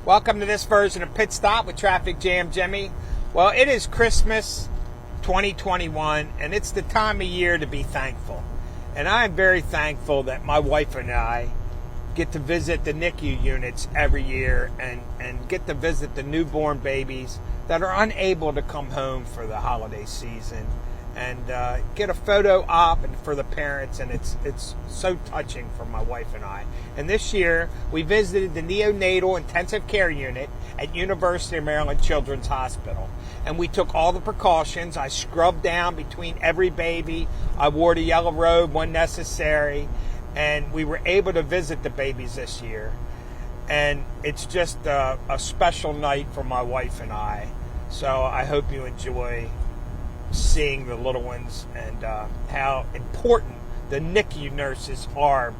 Welcome to this version of Pit Stop with Traffic Jam Jimmy. Well, it is Christmas 2021, and it's the time of year to be thankful. And I'm very thankful that my wife and I get to visit the NICU units every year and get to visit the newborn babies that are unable to come home for the holiday season, and get a photo op and for the parents, and it's so touching for my wife and I. And this year we visited the neonatal intensive care unit at University of Maryland Children's Hospital, and we took all the precautions. I scrubbed down between every baby. I wore the yellow robe when necessary, and we were able to visit the babies this year. And it's just a special night for my wife and I. So I hope you enjoy seeing the little ones and how important the NICU nurses are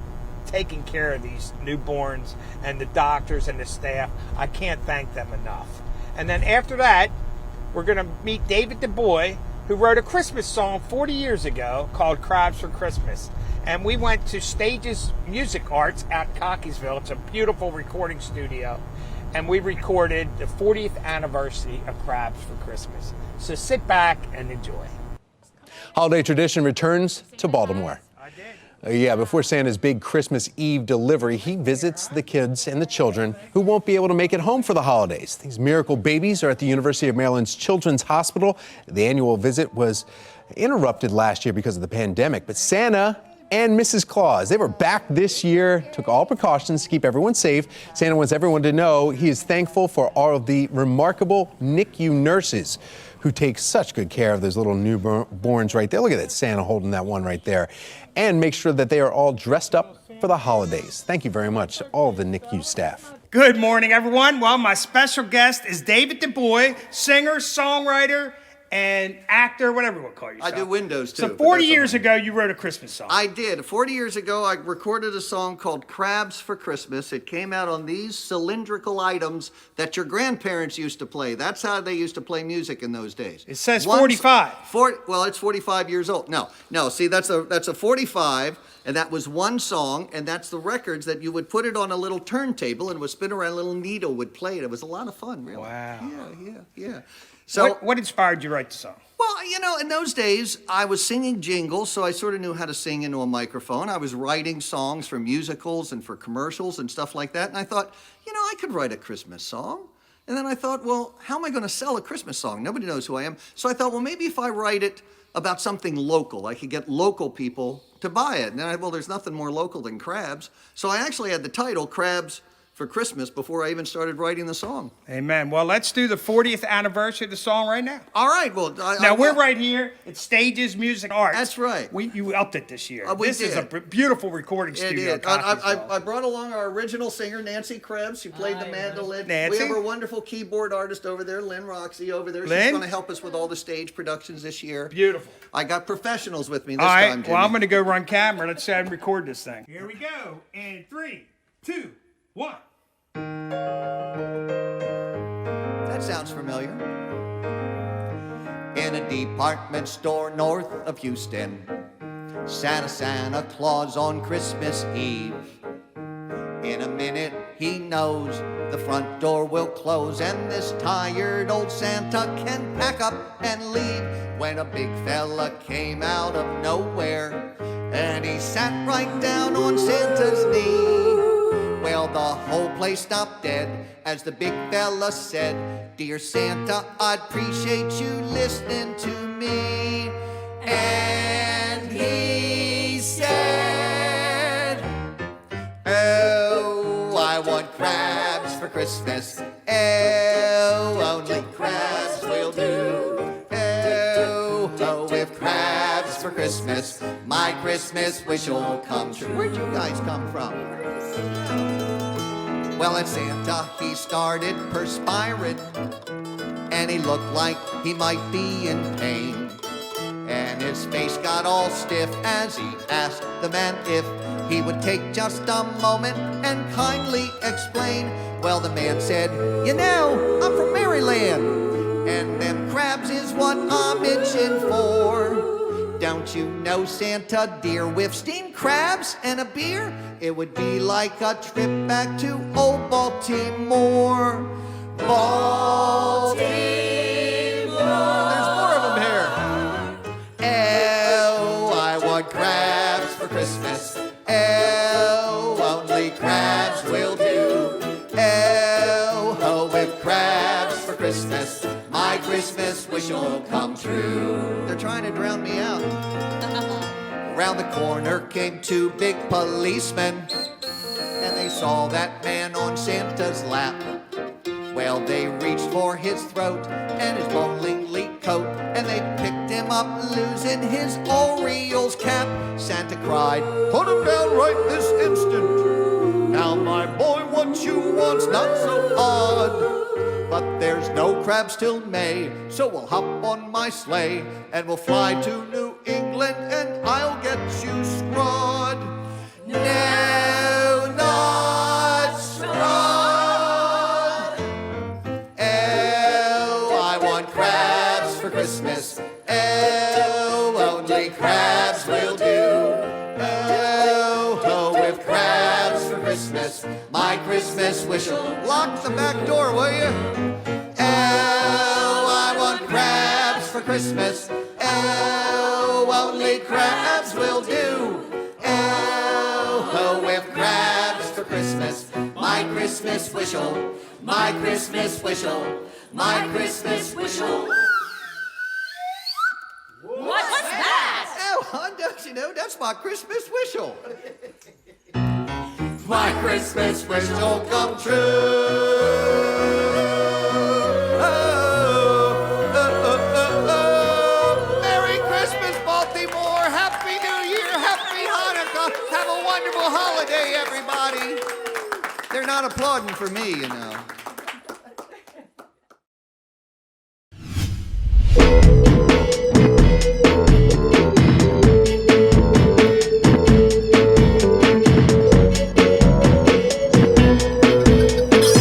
taking care of these newborns, and the doctors and the staff. I can't thank them enough. And then after that, we're going to meet David DeBoy, who wrote a Christmas song 40 years ago called Crabs for Christmas. And we went to Stages Music Arts at Cockeysville. It's a beautiful recording studio. And we recorded the 40th anniversary of Crabs for Christmas. So sit back and enjoy. Holiday tradition returns to Baltimore. I did. Yeah, before Santa's big Christmas Eve delivery, he visits the kids and the children who won't be able to make it home for the holidays. These miracle babies are at the University of Maryland's Children's Hospital. The annual visit was interrupted last year because of the pandemic, but Santa and Mrs. Claus, they were back this year, took all precautions to keep everyone safe. Santa wants everyone to know he is thankful for all of the remarkable NICU nurses who take such good care of those little newborns right there. Look at that Santa holding that one right there. And make sure that they are all dressed up for the holidays. Thank you very much to all of the NICU staff. Good morning, everyone. Well, my special guest is David DeBoy, singer, songwriter, and actor, whatever you want to call yourself. I do windows, too. So 40 years ago, you wrote a Christmas song. I did. 40 years ago, I recorded a song called Crabs for Christmas. It came out on these cylindrical items that your grandparents used to play. That's how they used to play music in those days. It says 45. Well, it's 45 years old. No. See, that's a 45, and that was one song, and that's the records that you would put it on a little turntable, and it would spin around, a little needle would play it. It was a lot of fun, really. Wow. Yeah. So, what inspired you to write the song? Well, in those days, I was singing jingles, so I sort of knew how to sing into a microphone. I was writing songs for musicals and for commercials and stuff like that, and I thought, I could write a Christmas song. And then I thought, well, how am I going to sell a Christmas song? Nobody knows who I am. So I thought, well, maybe if I write it about something local, I could get local people to buy it. And there's nothing more local than crabs. So I actually had the title, Crabs for Christmas, before I even started writing the song. Amen. Well, let's do the 40th anniversary of the song right now. All right. Well, we're right here at Stages Music Arts. That's right. You upped it this year. This is a beautiful recording studio. It is. I brought along our original singer, Nancy Krebs, who played the mandolin. Nancy. We have a wonderful keyboard artist over there, Lynn Roxy over there. Lynn? She's going to help us with all the stage productions this year. Beautiful. I got professionals with me this time, Jimmy. All right. Well, I'm going to go run camera. Let's try and record this thing. Here we go. In 3, 2, 1. That sounds familiar. In a department store north of Houston, Santa Claus on Christmas Eve. In a minute he knows the front door will close, and this tired old Santa can pack up and leave, when a big fella came out of nowhere, and he sat right down on Santa's knee. Well, the whole place stopped dead as the big fella said, "Dear Santa, I'd appreciate you listening to me." And he said, "Oh, I want crabs for Christmas. Oh, only crabs will do. Oh, if crabs for Christmas, my Christmas wish will come true." Where'd you guys come from? Well, at Santa, he started perspiring, and he looked like he might be in pain. And his face got all stiff as he asked the man if he would take just a moment and kindly explain. Well, the man said, "I'm from Maryland, and them crabs is what I'm itching for. Don't you know, Santa dear, with steamed crabs and a beer, it would be like a trip back to old Baltimore. Baltimore. There's more of them here. Oh, I want crabs for Christmas. Oh, only crabs will do. Oh, with crabs for Christmas, my Christmas wish will come true. They're trying to drown me out. Around the corner came two big policemen, and they saw that man on Santa's lap. Well, they reached for his throat and his bowling coat, and they picked him up, losing his Orioles cap. Santa cried, "Put him down right this instant. Now, my boy, what you want's not so odd. But there's no crabs till May, so we'll hop on my sleigh, and we'll fly to New England, and I'll get you scrawed." No, not scrawed. Oh, I want crabs for Christmas. Oh, only crabs will do. Oh, with crabs for Christmas, my Christmas wish'll. Lock the back door, will you? Oh, I want crabs for Christmas. Oh, only crabs will do. Oh, with crabs for Christmas, my Christmas wish'll, my Christmas wish'll, my Christmas wish'll. What's that? Oh, hon, don't you know, that's my Christmas wish'll. My Christmas wish'll come true. Merry Christmas, Baltimore. Happy New Year. Happy Hanukkah. Have a wonderful holiday, everybody. They're not applauding for me, you know.